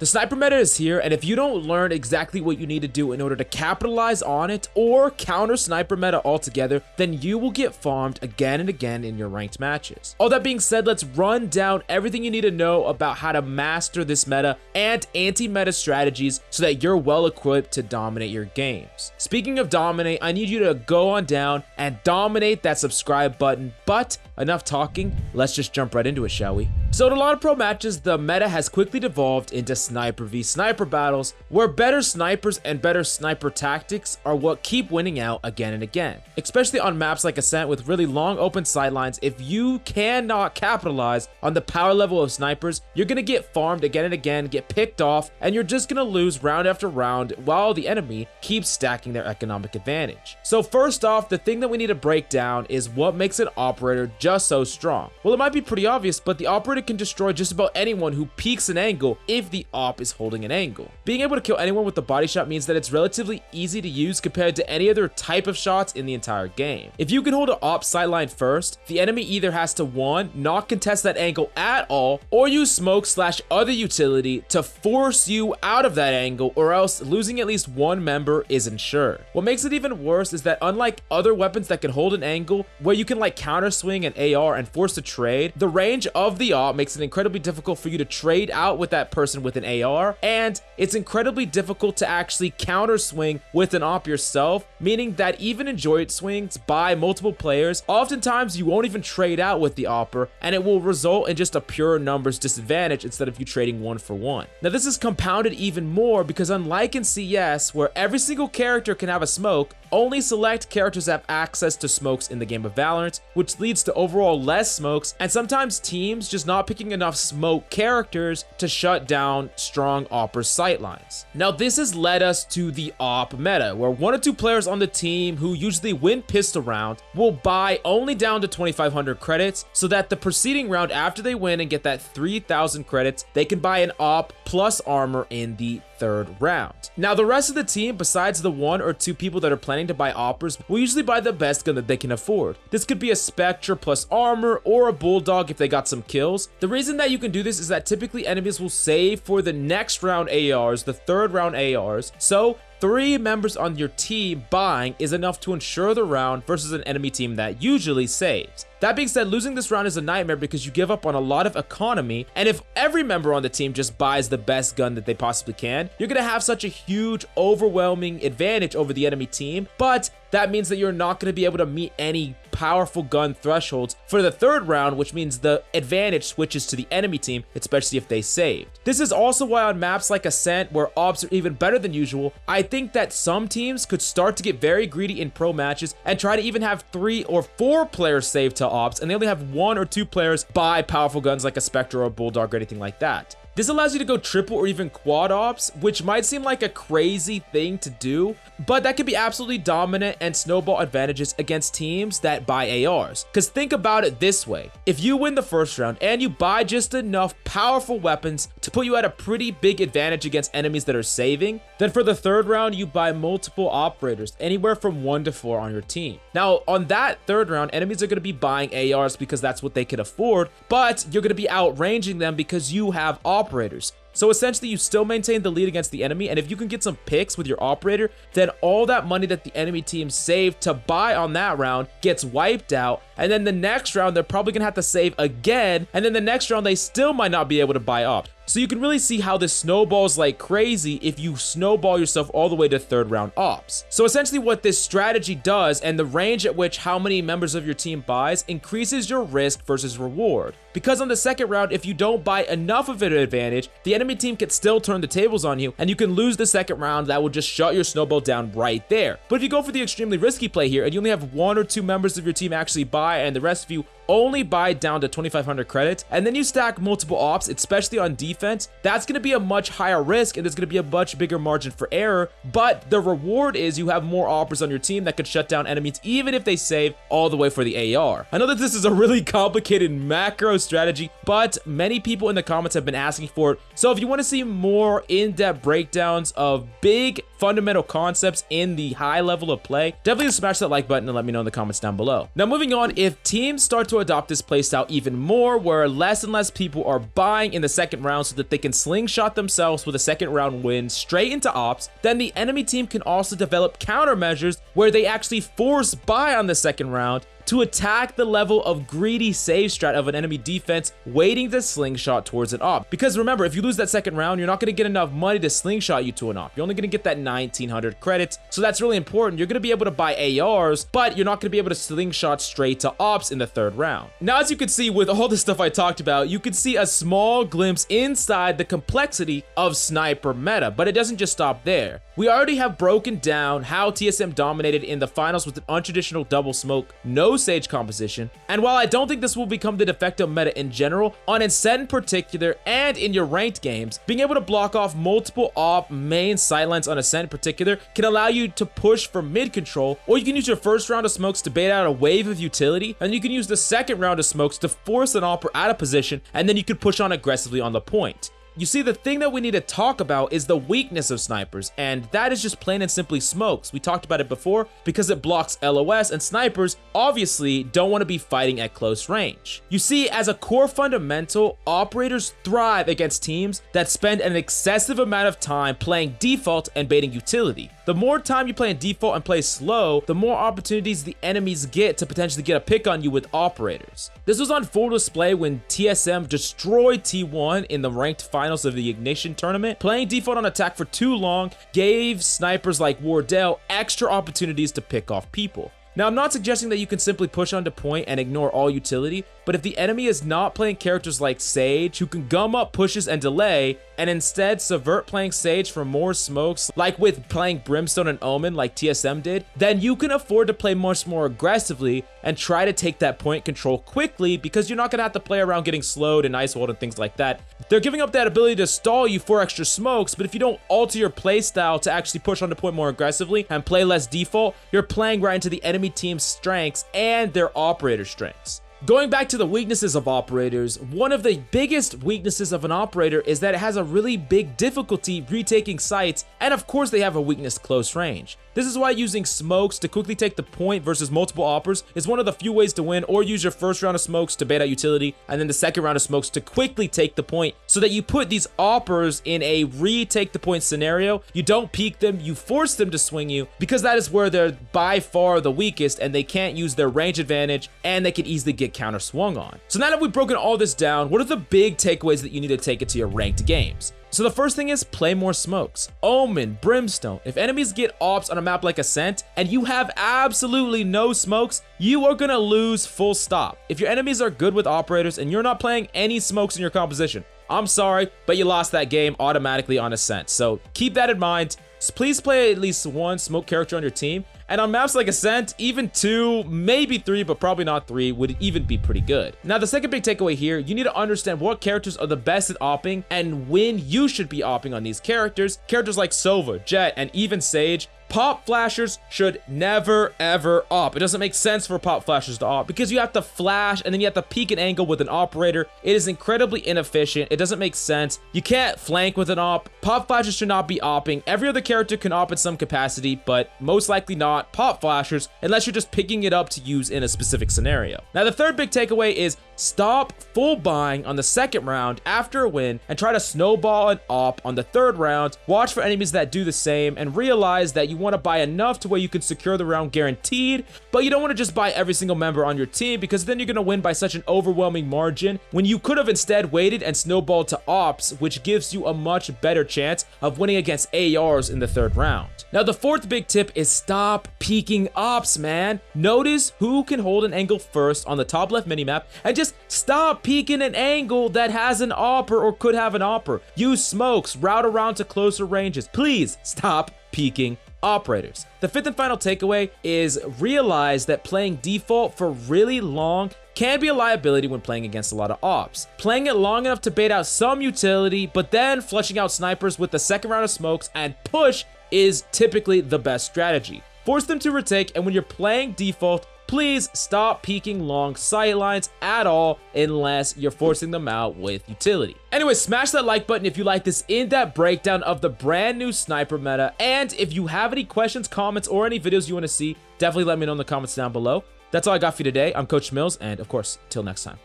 The sniper meta is here, and if you don't learn exactly what you need to do in order to capitalize on it or counter sniper meta altogether, then you will get farmed again and again in your ranked matches. All that being said, let's run down everything you need to know about how to master this meta and anti-meta strategies so that you're well equipped to dominate your games. Speaking of dominate, I need you to go on down and dominate that subscribe button, but enough talking, let's just jump right into it, shall we? So in a lot of pro matches, the meta has quickly devolved into sniper v sniper battles, where better snipers and better sniper tactics are what keep winning out again and again. Especially on maps like Ascent with really long open sightlines, if you cannot capitalize on the power level of snipers, you're gonna get farmed again and again, get picked off, and you're just gonna lose round after round while the enemy keeps stacking their economic advantage. So first off, the thing that we need to break down is what makes an operator just so strong. Well, it might be pretty obvious, but the operator can destroy just about anyone who peeks an angle if the op is holding an angle. Being able to kill anyone with the body shot means that it's relatively easy to use compared to any other type of shots in the entire game. If you can hold an op sightline first, the enemy either has to 1, not contest that angle at all, or use smoke / other utility to force you out of that angle, or else losing at least one member is ensured. What makes it even worse is that unlike other weapons that can hold an angle, where you can like counter swing an AR and force a trade, the range of the op makes it incredibly difficult for you to trade out with that person with an AR, and it's incredibly difficult to actually counter swing with an op yourself, meaning that even enjoyed swings by multiple players, oftentimes you won't even trade out with the opper, and it will result in just a pure numbers disadvantage instead of you trading 1 for 1. Now this is compounded even more because unlike in CS, where every single character can have a smoke, only select characters have access to smokes in the game of Valorant, which leads to overall less smokes, and sometimes teams just not picking enough smoke characters to shut down strong opper sightlines. Now this has led us to the op meta, where 1 or 2 players on the team who usually win pistol round will buy only down to 2,500 credits, so that the preceding round after they win and get that 3,000 credits, they can buy an op plus armor in the 3rd round. Now the rest of the team, besides the 1 or 2 people that are planning to buy oppers, will usually buy the best gun that they can afford. This could be a Spectre plus armor or a Bulldog if they got some kills. The reason that you can do this is that typically enemies will save for the next round ARs, the 3rd round ARs, so 3 members on your team buying is enough to ensure the round versus an enemy team that usually saves. That being said, losing this round is a nightmare because you give up on a lot of economy, and if every member on the team just buys the best gun that they possibly can, you're gonna have such a huge, overwhelming advantage over the enemy team, but that means that you're not gonna be able to meet any powerful gun thresholds for the 3rd round, which means the advantage switches to the enemy team, especially if they saved. This is also why on maps like Ascent, where ops are even better than usual, I think that some teams could start to get very greedy in pro matches and try to even have 3 or 4 players save to ops, and they only have 1 or 2 players buy powerful guns like a Spectre or a Bulldog or anything like that. This allows you to go triple or even quad ops, which might seem like a crazy thing to do, but that can be absolutely dominant and snowball advantages against teams that buy ARs. Because think about it this way, if you win the 1st round and you buy just enough powerful weapons to put you at a pretty big advantage against enemies that are saving, then for the 3rd round you buy multiple operators, anywhere from 1 to 4 on your team. Now on that 3rd round, enemies are going to be buying ARs because that's what they can afford, but you're going to be outranging them because you have operators. So essentially you still maintain the lead against the enemy, and if you can get some picks with your operator, then all that money that the enemy team saved to buy on that round gets wiped out, and then the next round they're probably gonna have to save again, and then the next round they still might not be able to buy up. So you can really see how this snowballs like crazy if you snowball yourself all the way to 3rd round ops. So essentially what this strategy does, and the range at which how many members of your team buys, increases your risk versus reward. Because on the 2nd round, if you don't buy enough of an advantage, the enemy team can still turn the tables on you, and you can lose the 2nd round. That will just shut your snowball down right there. But if you go for the extremely risky play here, and you only have 1 or 2 members of your team actually buy, and the rest of you only buy down to 2,500 credits, and then you stack multiple ops, especially on defense, that's going to be a much higher risk, and there's going to be a much bigger margin for error, but the reward is you have more operas on your team that could shut down enemies even if they save all the way for the AR. I know that this is a really complicated macro strategy, but many people in the comments have been asking for it, so if you want to see more in-depth breakdowns of big fundamental concepts in the high level of play, definitely smash that like button and let me know in the comments down below. Now moving on, if teams start to to adopt this playstyle even more, where less and less people are buying in the second round so that they can slingshot themselves with a second round win straight into ops, then the enemy team can also develop countermeasures where they actually force buy on the second round to attack the level of greedy save strat of an enemy defense waiting to slingshot towards an op. Because remember, if you lose that second round, you're not going to get enough money to slingshot you to an op. You're only going to get that 1900 credits, so that's really important. You're going to be able to buy ARs, but you're not going to be able to slingshot straight to ops in the third round. Now, as you can see with all the stuff I talked about, you can see a small glimpse inside the complexity of sniper meta, but it doesn't just stop there. We already have broken down how TSM dominated in the finals with an untraditional double smoke, no sage composition, and while I don't think this will become the de facto meta in general, on Ascent in particular and in your ranked games, being able to block off multiple op main sightlines on Ascent in particular can allow you to push for mid control, or you can use your first round of smokes to bait out a wave of utility, and you can use the second round of smokes to force an opper out of position, and then you can push on aggressively on the point. You see, the thing that we need to talk about is the weakness of snipers, and that is just plain and simply smokes. We talked about it before because it blocks LOS, and snipers obviously don't want to be fighting at close range. You see, as a core fundamental, operators thrive against teams that spend an excessive amount of time playing default and baiting utility. The more time you play in default and play slow, the more opportunities the enemies get to potentially get a pick on you with operators. This was on full display when TSM destroyed T1 in the ranked finals of the Ignition tournament. Playing default on attack for too long gave snipers like Wardell extra opportunities to pick off people. Now, I'm not suggesting that you can simply push onto point and ignore all utility, but if the enemy is not playing characters like Sage, who can gum up pushes and delay, and instead subvert playing Sage for more smokes, like with playing Brimstone and Omen like TSM did, then you can afford to play much more aggressively and try to take that point control quickly, because you're not going to have to play around getting slowed and ice walled and things like that. They're giving up that ability to stall you for extra smokes, but if you don't alter your playstyle to actually push onto point more aggressively and play less default, you're playing right into the enemy team's strengths and their operator strengths. Going back to the weaknesses of operators, one of the biggest weaknesses of an operator is that it has a really big difficulty retaking sites, and of course they have a weakness close range. This is why using smokes to quickly take the point versus multiple oppers is one of the few ways to win, or use your first round of smokes to bait out utility, and then the second round of smokes to quickly take the point, so that you put these oppers in a retake the point scenario. You don't peek them, you force them to swing you, because that is where they're by far the weakest, and they can't use their range advantage, and they can easily get counter swung on. So now that we've broken all this down, what are the big takeaways that you need to take into your ranked games? So the first thing is play more smokes. Omen, Brimstone. If enemies get ops on a map like Ascent and you have absolutely no smokes, you are gonna lose full stop. If your enemies are good with operators and you're not playing any smokes in your composition, I'm sorry, but you lost that game automatically on Ascent. So keep that in mind. Please play at least one smoke character on your team. And on maps like Ascent, even 2, maybe 3, but probably not 3, would even be pretty good. Now, the second big takeaway here, you need to understand what characters are the best at opping and when you should be opping on these characters. Characters like Sova, Jet, and even Sage. Pop flashers should never ever op. It doesn't make sense for pop flashers to op because you have to flash and then you have to peek an angle with an operator. It is incredibly inefficient. It doesn't make sense. You can't flank with an op. Pop flashers should not be opping. Every other character can op in some capacity, but most likely not pop flashers unless you're just picking it up to use in a specific scenario. Now, the third big takeaway is stop full buying on the second round after a win and try to snowball an op on the third round. Watch for enemies that do the same and realize that you want to buy enough to where you can secure the round guaranteed, but you don't want to just buy every single member on your team, because then you're going to win by such an overwhelming margin when you could have instead waited and snowballed to ops, which gives you a much better chance of winning against ARs in the third round. Now, the fourth big tip is stop peeking ops, man. Notice who can hold an angle first on the top left minimap and just stop peeking an angle that has an opper or could have an opper. Use smokes, route around to closer ranges. Please stop peeking operators. The fifth and final takeaway is realize that playing default for really long can be a liability when playing against a lot of ops. Playing it long enough to bait out some utility, but then flushing out snipers with the second round of smokes and push is typically the best strategy. Force them to retake, and when you're playing default, please stop peeking long sightlines at all unless you're forcing them out with utility. Anyway, smash that like button if you like this in-depth breakdown of the brand new sniper meta. And if you have any questions, comments, or any videos you want to see, definitely let me know in the comments down below. That's all I got for you today. I'm Coach Mills, and of course, till next time.